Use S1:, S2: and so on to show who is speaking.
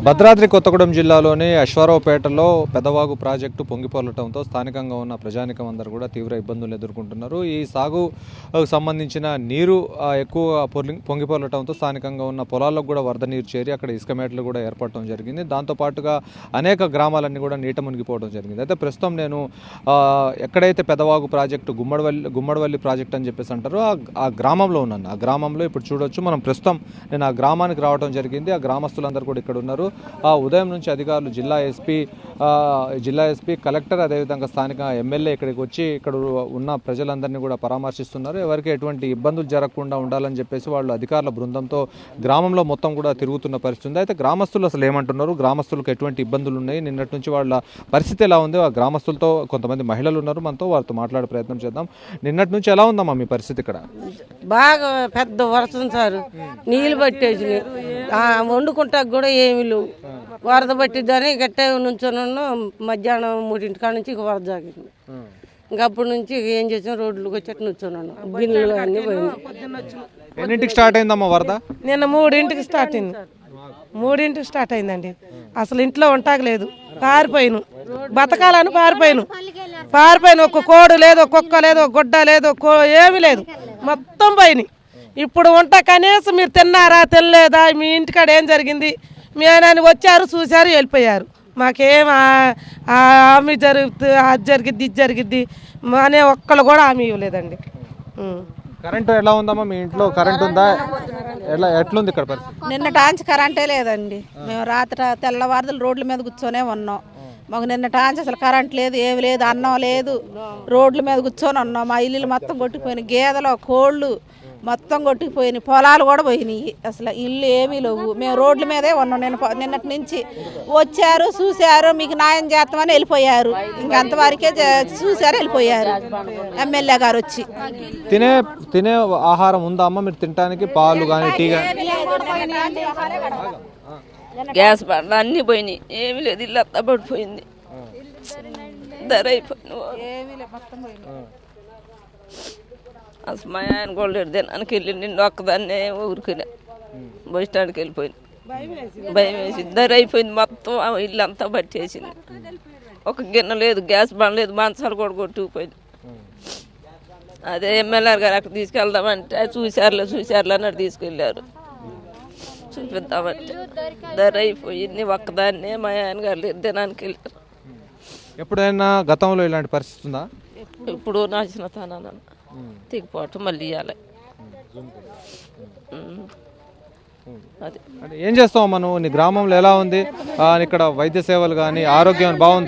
S1: భద్రాద్రి కొత్తగూడెం జిల్లాలోని అశ్వారావుపేటలో పెదవాగు ప్రాజెక్టు పొంగిపొర్లటంతో స్థానికంగా ఉన్న ప్రజానికం అందరూ కూడా తీవ్ర ఇబ్బందులు ఎదుర్కొంటున్నారు. ఈ సాగుకు సంబంధించిన నీరు ఎక్కువ పొంగిపొర్లటంతో స్థానికంగా ఉన్న పొలాలకు కూడా వరద నీరు చేరి అక్కడ ఇసుక మేటలు కూడా ఏర్పడటం జరిగింది. దాంతోపాటుగా అనేక గ్రామాలన్నీ కూడా నీట మునిగిపోవడం జరిగింది. అయితే ప్రస్తుతం నేను ఎక్కడైతే పెదవాగు ప్రాజెక్టు గుమ్మడివల్లి ప్రాజెక్ట్ అని చెప్పేసి అంటారో ఆ గ్రామంలో ఉన్నాను. ఆ గ్రామంలో ఇప్పుడు చూడొచ్చు మనం ప్రస్తుతం నేను ఆ గ్రామానికి రావడం జరిగింది. ఆ గ్రామస్తులందరూ కూడా ఇక్కడ ఉన్నారు. ఉదయం నుంచి అధికారులు జిల్లా ఎస్పీ కలెక్టర్ అదేవిధంగా స్థానిక ఎమ్మెల్యే ఇక్కడికి వచ్చి ఇక్కడ ఉన్న ప్రజలందరినీ కూడా పరామర్శిస్తున్నారు. ఎవరికి ఎటువంటి ఇబ్బందులు జరగకుండా ఉండాలని చెప్పేసి వాళ్ళు అధికారుల బృందంతో గ్రామంలో మొత్తం కూడా తిరుగుతున్న పరిస్థితి ఉంది. అయితే గ్రామస్తులు అసలు ఏమంటున్నారు, గ్రామస్తులకు ఎటువంటి ఇబ్బందులు ఉన్నాయి, నిన్నటి నుంచి వాళ్ళ పరిస్థితి ఎలా ఉంది, ఆ గ్రామస్తులతో కొంతమంది మహిళలు ఉన్నారు, మనతో వారితో మాట్లాడే ప్రయత్నం చేద్దాం. నిన్నటి నుంచి ఎలా ఉందమ్మా మీ పరిస్థితి ఇక్కడ?
S2: బాగా పెద్ద వర్షం సార్, నీళ్ళు పట్టేసి వండుకుంటా కూడా ఏమి లేవు. వరద పట్టిద్దని గట్టే నుంచున్నాను. మధ్యాహ్నం 3 కాడ నుంచి వరద జాగింది. ఇంకా అప్పటి నుంచి ఏం చేసాం, రోడ్లకు వచ్చేట్టు నుంచున్నాను. బిల్లులు అన్నీ పోయింది.
S1: ఎన్నింటికి స్టార్ట్ అయిందమ్మా వరద?
S3: నిన్న 3ంటికి స్టార్ట్ అయింది. 3ంటికి స్టార్ట్ అయిందండి. అసలు ఇంట్లో ఉంటాగలేదు, పారిపోయాను. బతకాలని పారిపోయాను. ఒక కోడు లేదు, ఒక కుక్క లేదు, ఒక గుడ్డ లేదు, ఏమీ లేదు, మొత్తం పోయినాయి. ఇప్పుడు ఉంటా కనీసం మీరు తిన్నారా తినలేదా, మీ ఇంటికాడ ఏం జరిగింది, మీ ఆయన వచ్చారు చూశారు వెళ్ళిపోయారు. మాకేం హామీ జరుగుతుంది, అది జరిగిద్ది ఇది జరిగిద్ది అనే ఒక్కళ్ళు కూడా హామీ ఇవ్వలేదండి.
S1: కరెంటు ఎలా ఉందమ్మా మీ ఇంట్లో? కరెంట్ ఉందా? ఎట్లుంది ఇక్కడ పరిస్థితి?
S4: నిన్న టాంచి కరెంటే లేదండి. మేము రాత్రి తెల్లవారుదలు రోడ్ల మీద కూర్చొనే ఉన్నాం. మాకు నిన్న టాంచి అసలు కరెంట్ లేదు, ఏమి లేదు, అన్నం లేదు, రోడ్ల మీద కూర్చొని ఉన్నాం. మా ఇల్లు మొత్తం కొట్టుకుపోయినాయి, గేదెలు కోళ్ళు మొత్తం కొట్టుకుపోయినాయి, పొలాలు కూడా పోయినాయి. అసలు ఇల్లు ఏమీ లేవు. మేము రోడ్ల మీదే ఉన్నాం. నిన్నటి నుంచి వచ్చారు చూశారు, మీకు న్యాయం చేస్తామని వెళ్ళిపోయారు. ఇంకంతవరకే చూశారు వెళ్ళిపోయారు ఎమ్మెల్యే గారు వచ్చి.
S1: తినే ఆహారం ఉందా అమ్మ మీరు తినడానికి? పాలు కానీ టీ కానీ?
S5: గ్యాస్ బండ్లు అన్నీ పోయినాయి, ఏమీ లేదు. ఇల్లు అంతా పడిపోయింది, ధర అయిపోయింది. అసలు మా ఆయన గోల్డెడ్ దినానికి వెళ్ళి నిండు ఒక్కదాన్నే ఊరికినా బస్ స్టాండ్కి వెళ్ళిపోయింది. భయం వేసి ధర అయిపోయింది, మొత్తం ఇల్లు అంతా పట్టేసింది. ఒక గిన్నె లేదు, గ్యాస్ బండ్ లేదు, మంచాలు కూడా కొట్టుకుపోయింది. అదే ఎమ్మెల్యే గారు అక్కడ తీసుకెళ్దామంటే చూశారులే అన్నట్టు తీసుకెళ్ళారు. చూపిద్దామంటే ధర అయిపోయింది, ఒక్కదాన్నే మా ఆయన గారు దినానికి వెళ్ళారు.
S1: ఎప్పుడైనా గతంలో ఇలాంటి పరిస్థితి ఉందా?
S5: ఇప్పుడు నాచిన తన తెగిపోవటం మళ్ళీ ఇవ్వాలి.
S1: అది ఏం చేస్తావు మనం? నీ గ్రామంలో ఎలా ఉంది? ఇక్కడ వైద్య సేవలు కానీ ఆరోగ్యం బాగుంది?